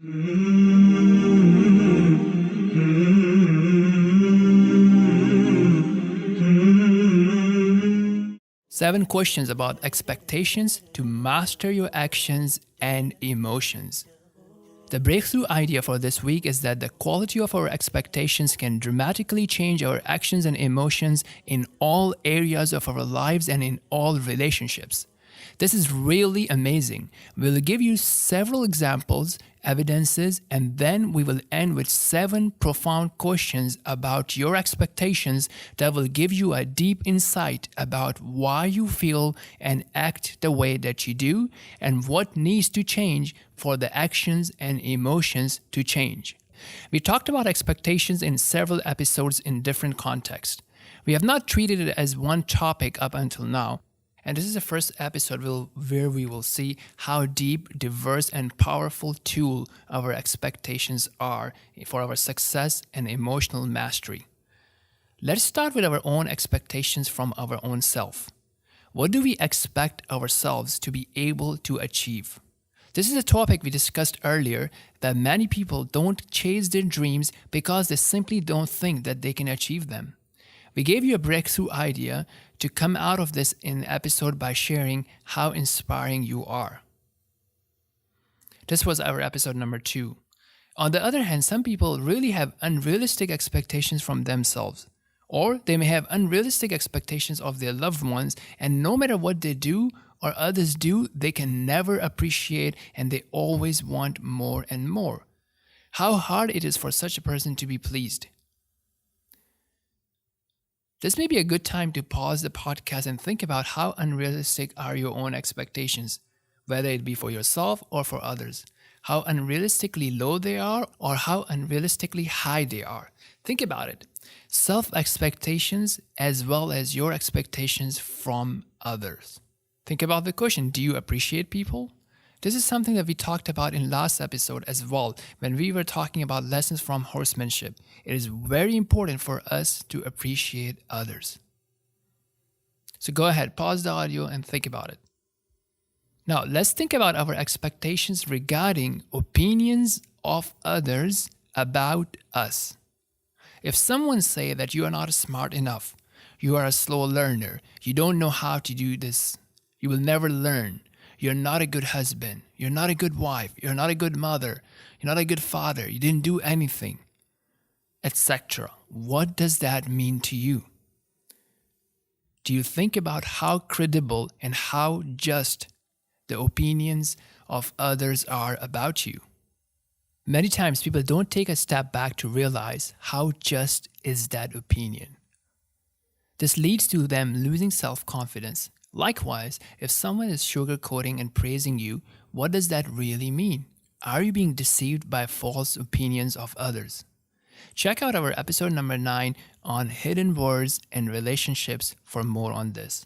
Seven questions about expectations to master your actions and emotions. The breakthrough idea for this week is that the quality of our expectations can dramatically change our actions and emotions in all areas of our lives and in all relationships. This is really amazing. We'll give you several examples, evidences, and then we will end with 7 profound questions about your expectations that will give you a deep insight about why you feel and act the way that you do and what needs to change for the actions and emotions to change. We talked about expectations in several episodes in different contexts. We have not treated it as one topic up until now. And this is the first episode where we will see how deep, diverse, and powerful tool our expectations are for our success and emotional mastery. Let's start with our own expectations from our own self. What do we expect ourselves to be able to achieve? This is a topic we discussed earlier that many people don't chase their dreams because they simply don't think that they can achieve them. We gave you a breakthrough idea to come out of this in episode by sharing how inspiring you are. This was our episode number 2. On the other hand, some people really have unrealistic expectations from themselves, or they may have unrealistic expectations of their loved ones, and no matter what they do or others do, they can never appreciate and they always want more and more. How hard it is for such a person to be pleased. This may be a good time to pause the podcast and think about how unrealistic are your own expectations, whether it be for yourself or for others. How unrealistically low they are or how unrealistically high they are. Think about it. Self-expectations as well as your expectations from others. Think about the question, do you appreciate people? This is something that we talked about in last episode as well when we were talking about lessons from horsemanship. It is very important for us to appreciate others. So go ahead, pause the audio and think about it. Now, let's think about our expectations regarding opinions of others about us. If someone say that you are not smart enough, you are a slow learner, you don't know how to do this, you will never learn, you're not a good husband, you're not a good wife, you're not a good mother, you're not a good father, you didn't do anything, etc. What does that mean to you? Do you think about how credible and how just the opinions of others are about you? Many times people don't take a step back to realize how just is that opinion. This leads to them losing self-confidence. Likewise, if someone is sugarcoating and praising you, what does that really mean? Are you being deceived by false opinions of others? Check out our episode number 9 on hidden words and relationships for more on this.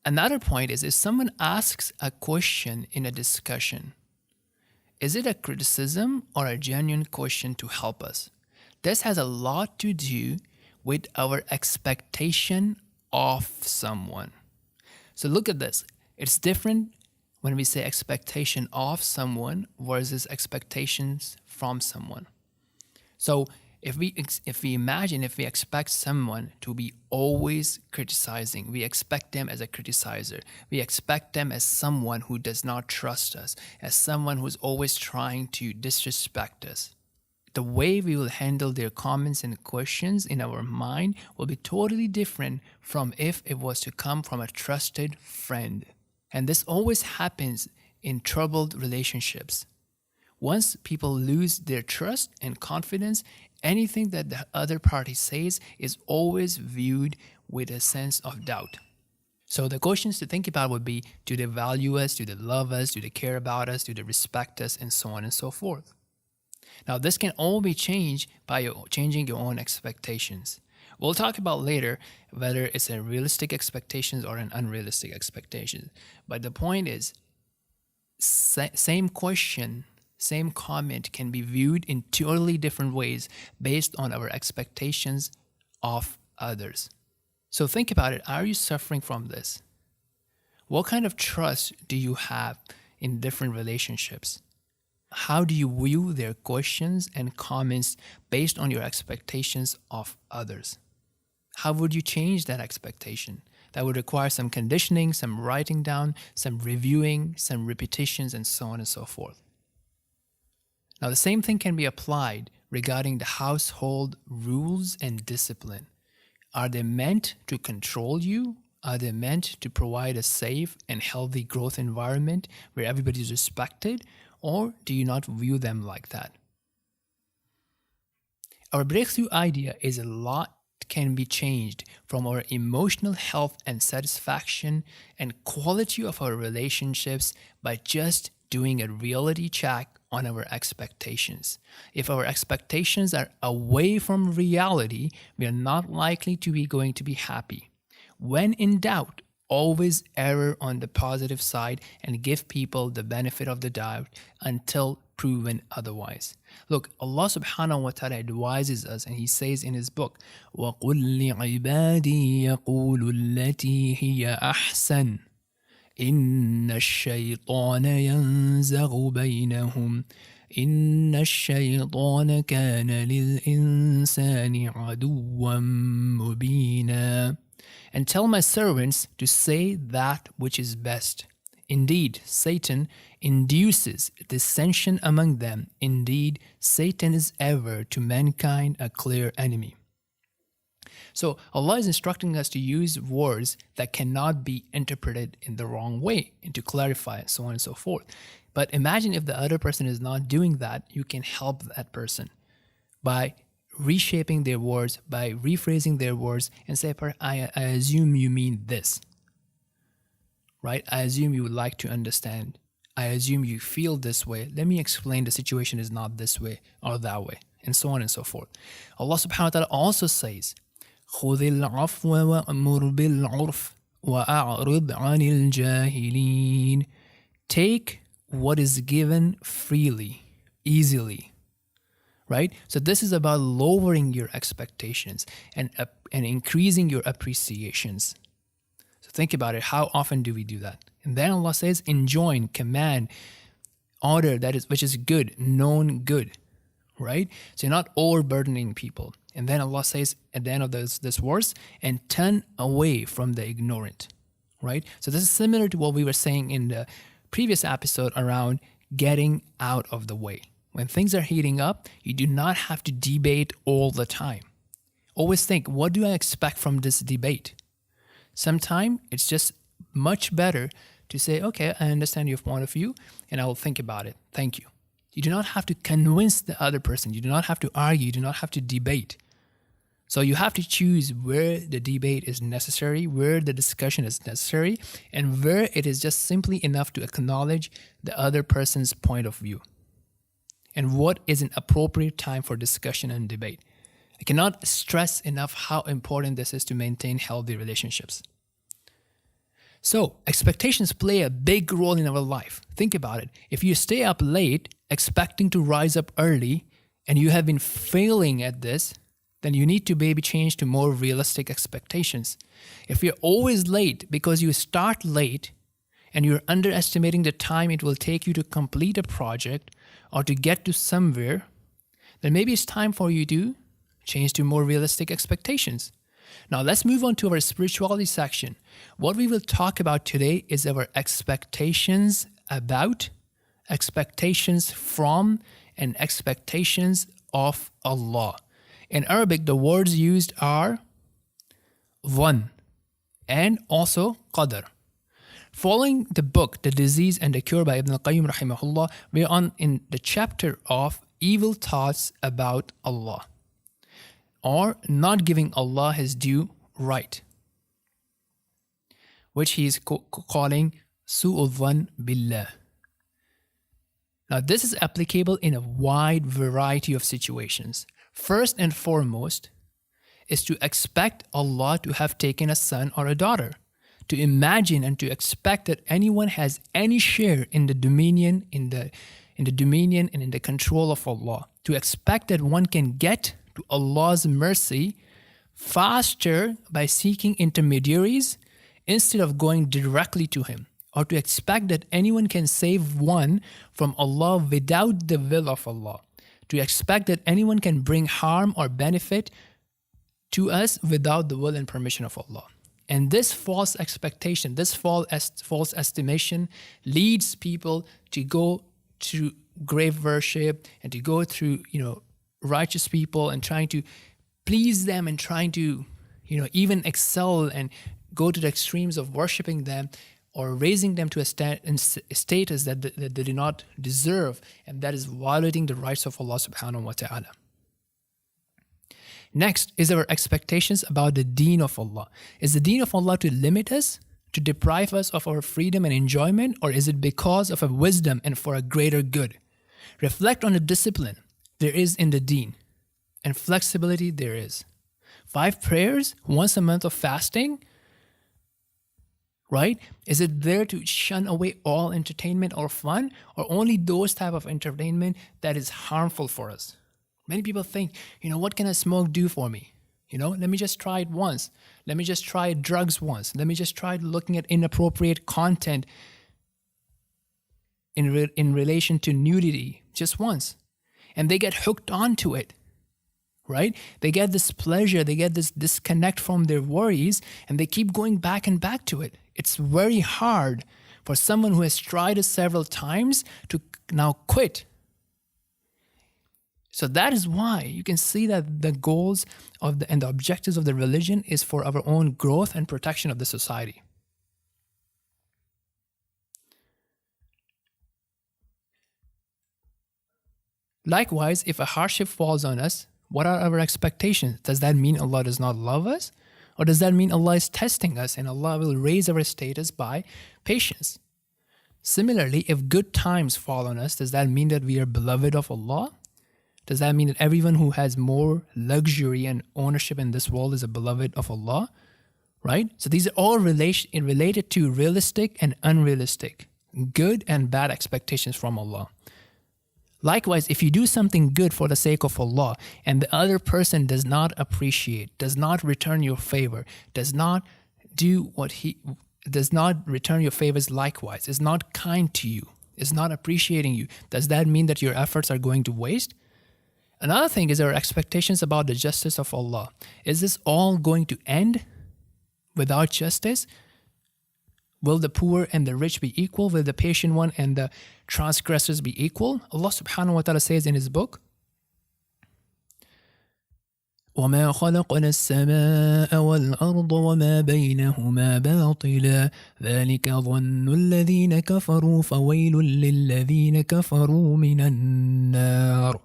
Another point is if someone asks a question in a discussion, is it a criticism or a genuine question to help us? This has a lot to do with our expectation of someone. So look at this. It's different when we say expectation of someone versus expectations from someone. So if we expect someone to be always criticizing, we expect them as a criticizer, we expect them as someone who does not trust us, as someone who's always trying to disrespect us. The way we will handle their comments and questions in our mind will be totally different from if it was to come from a trusted friend. And this always happens in troubled relationships. Once people lose their trust and confidence, anything that the other party says is always viewed with a sense of doubt. So the questions to think about would be, do they value us? Do they love us? Do they care about us? Do they respect us? And so on and so forth. Now, this can all be changed by changing your own expectations. We'll talk about later whether it's a realistic expectations or an unrealistic expectation. But the point is, same question, same comment can be viewed in totally different ways based on our expectations of others. So think about it. Are you suffering from this? What kind of trust do you have in different relationships? How do you view their questions and comments based on your expectations of others? How would you change that expectation? That would require some conditioning, some writing down, some reviewing, some repetitions, and so on and so forth. Now, the same thing can be applied regarding the household rules and discipline. Are they meant to control you? Are they meant to provide a safe and healthy growth environment where everybody is respected? Or do you not view them like that? Our breakthrough idea is a lot can be changed from our emotional health and satisfaction and quality of our relationships by just doing a reality check on our expectations. If our expectations are away from reality, we are not likely to be going to be happy. When in doubt, always err on the positive side and give people the benefit of the doubt until proven otherwise. Look, Allah subhanahu wa ta'ala advises us and He says in His book, وَقُلْ لِعِبَادِي يَقُولُوا الَّتِي هِيَ أَحْسَنُ إِنَّ الشَّيْطَانَ يَنزَغُ بَيْنَهُمْ إِنَّ الشَّيْطَانَ كَانَ لِلْإِنسَانِ عَدُوًّا مُبِينًا. And tell my servants to say that which is best. Indeed, Satan induces dissension among them. Indeed, Satan is ever to mankind a clear enemy. So Allah is instructing us to use words that cannot be interpreted in the wrong way and to clarify so on and so forth. But imagine if the other person is not doing that, you can help that person by reshaping their words, by rephrasing their words and say, I assume you mean this, right? I assume you would like to understand. I assume you feel this way. Let me explain the situation is not this way or that way, and so on and so forth. Allah subhanahu wa ta'ala also says, خُذِ الْعَفْوَ وَأْمُرْ بِالْعُرْفِ وَأَعْرِضْ عَنِ الْجَاهِلِينَ. Take what is given freely, easily. Right? So this is about lowering your expectations and increasing your appreciations. So think about it. How often do we do that? And then Allah says, enjoin, command, order which is good, known good. Right? So you're not overburdening people. And then Allah says at the end of this verse, and turn away from the ignorant. Right? So this is similar to what we were saying in the previous episode around getting out of the way. When things are heating up, you do not have to debate all the time. Always think, what do I expect from this debate? Sometimes it's just much better to say, okay, I understand your point of view, and I will think about it. Thank you. You do not have to convince the other person. You do not have to argue. You do not have to debate. So you have to choose where the debate is necessary, where the discussion is necessary, and where it is just simply enough to acknowledge the other person's point of view. And what is an appropriate time for discussion and debate. I cannot stress enough how important this is to maintain healthy relationships. So, expectations play a big role in our life. Think about it. If you stay up late expecting to rise up early and you have been failing at this, then you need to maybe change to more realistic expectations. If you're always late because you start late and you're underestimating the time it will take you to complete a project or to get to somewhere, then maybe it's time for you to change to more realistic expectations. Now let's move on to our spirituality section. What we will talk about today is our expectations about, expectations from, and expectations of Allah. In Arabic, the words used are dhann and also qadr. Following the book, The Disease and the Cure by Ibn al-Qayyim rahimahullah, we are on in the chapter of evil thoughts about Allah, or not giving Allah His due right, which he is calling su'ul dhann billah. Now this is applicable in a wide variety of situations. First and foremost is to expect Allah to have taken a son or a daughter, to imagine and to expect that anyone has any share in the dominion, in the dominion and in the control of Allah, to expect that one can get to Allah's mercy faster by seeking intermediaries instead of going directly to Him. or to expect that anyone can save one from Allah without the will of Allah, to expect that anyone can bring harm or benefit to us without the will and permission of Allah. And this false expectation, this false estimation leads people to go to grave worship and to go through, righteous people and trying to please them and trying to, even excel and go to the extremes of worshiping them or raising them to a status that they do not deserve, and that is violating the rights of Allah subhanahu wa ta'ala. Next is our expectations about the deen of Allah. Is the deen of Allah to limit us, to deprive us of our freedom and enjoyment, or is it because of a wisdom and for a greater good? Reflect on the discipline there is in the deen and flexibility there is. 5 prayers, once a month of fasting, right? Is it there to shun away all entertainment or fun, or only those type of entertainment that is harmful for us? Many people think, what can a smoke do for me? Let me just try it once. Let me just try drugs once. Let me just try looking at inappropriate content in relation to nudity just once. And they get hooked onto it, right? They get this pleasure, they get this disconnect from their worries, and they keep going back and back to it. It's very hard for someone who has tried it several times to now quit. So that is why you can see that the goals and the objectives of the religion is for our own growth and protection of the society. Likewise, if a hardship falls on us, what are our expectations? Does that mean Allah does not love us? Or does that mean Allah is testing us and Allah will raise our status by patience? Similarly, if good times fall on us, does that mean that we are beloved of Allah? Does that mean that everyone who has more luxury and ownership in this world is a beloved of Allah? Right? So these are all related to realistic and unrealistic, good and bad expectations from Allah. Likewise, if you do something good for the sake of Allah and the other person does not appreciate, does not return your favor, does not return your favors likewise, is not kind to you, is not appreciating you, does that mean that your efforts are going to waste? Another thing is our expectations about the justice of Allah. Is this all going to end without justice? Will the poor and the rich be equal? Will the patient one and the transgressors be equal? Allah subhanahu wa ta'ala says in His book, وَمَا خَلَقْنَا السَّمَاءَ وَالْأَرْضَ وَمَا بَيْنَهُمَا بَاطِلًا ذَلِكَ ظَنُّ الَّذِينَ كَفَرُوا فَوَيْلٌ لِلَّذِينَ كَفَرُوا مِنَ النَّارِ.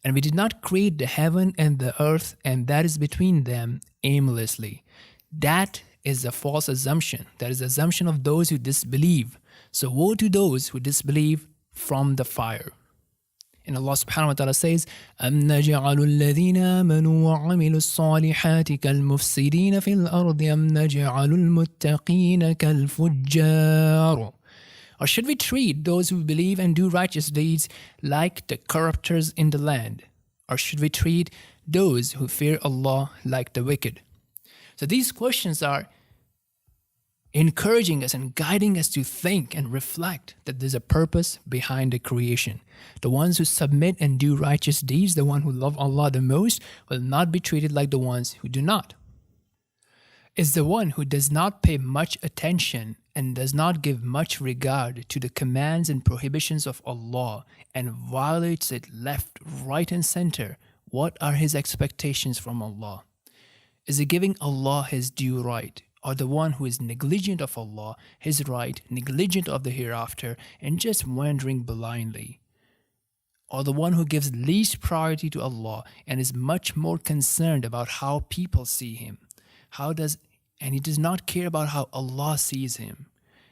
And we did not create the heaven and the earth, and that is between them aimlessly. That is a false assumption. That is the assumption of those who disbelieve. So woe to those who disbelieve from the fire. And Allah subhanahu wa ta'ala says, أَمْ نَجْعَلُ الَّذِينَ آمَنُوا وَعَمِلُوا الصَّالِحَاتِ كَالْمُفْسِدِينَ فِي الْأَرْضِ أَمْ نَجْعَلُ الْمُتَّقِينَ كَالْفُجَّارِ. Or should we treat those who believe and do righteous deeds like the corruptors in the land? Or should we treat those who fear Allah like the wicked? So these questions are encouraging us and guiding us to think and reflect that there's a purpose behind the creation. The ones who submit and do righteous deeds, the ones who love Allah the most, will not be treated like the ones who do not. Is the one who does not pay much attention and does not give much regard to the commands and prohibitions of Allah and violates it left, right, and center. What are his expectations from Allah? Is he giving Allah his due right, or the one who is negligent of Allah, his right, negligent of the hereafter, and just wandering blindly? Or the one who gives least priority to Allah and is much more concerned about how people see him? And he does not care about how Allah sees him.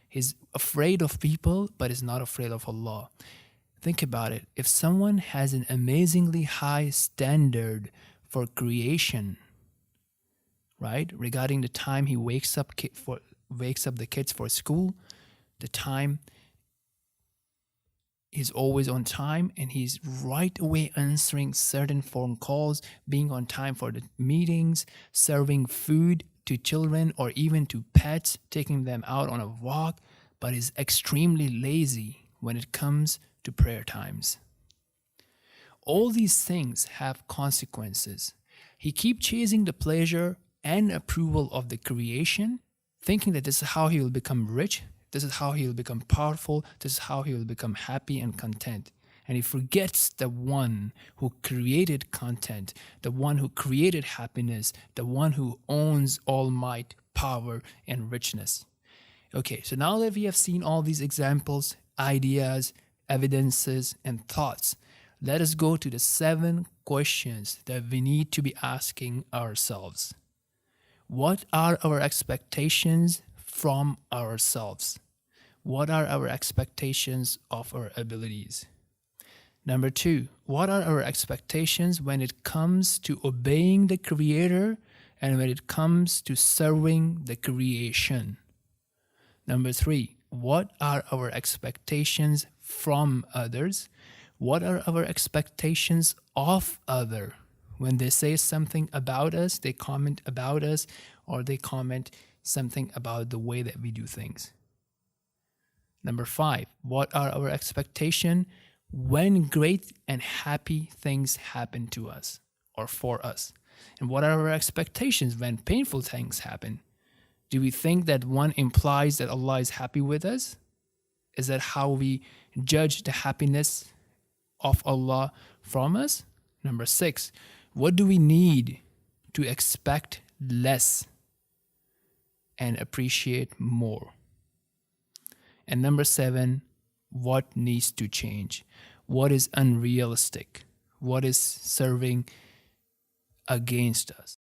He's afraid of people, but is not afraid of Allah. Think about it. If someone has an amazingly high standard for creation, right, regarding the time he wakes up the kids for school, the time he's always on time, and he's right away answering certain phone calls, being on time for the meetings, serving food to children or even to pets, taking them out on a walk, but is extremely lazy when it comes to prayer times. All these things have consequences. He keeps chasing the pleasure and approval of the creation, thinking that this is how he will become rich, this is how he will become powerful, this is how he will become happy and content. And he forgets the one who created content, the one who created happiness, the one who owns all might, power, and richness. Okay, so now that we have seen all these examples, ideas, evidences, and thoughts, let us go to the 7 questions that we need to be asking ourselves. What are our expectations from ourselves? What are our expectations of our abilities? Number 2, what are our expectations when it comes to obeying the Creator and when it comes to serving the creation? Number 3, what are our expectations from others? What are our expectations of other? When they say something about us, they comment about us, or they comment something about the way that we do things. Number 5, what are our expectations when great and happy things happen to us or for us? And what are our expectations when painful things happen? Do we think that one implies that Allah is happy with us? Is that how we judge the happiness of Allah from us? Number 6, what do we need to expect less and appreciate more? And number 7, what needs to change? What is unrealistic? What is serving against us?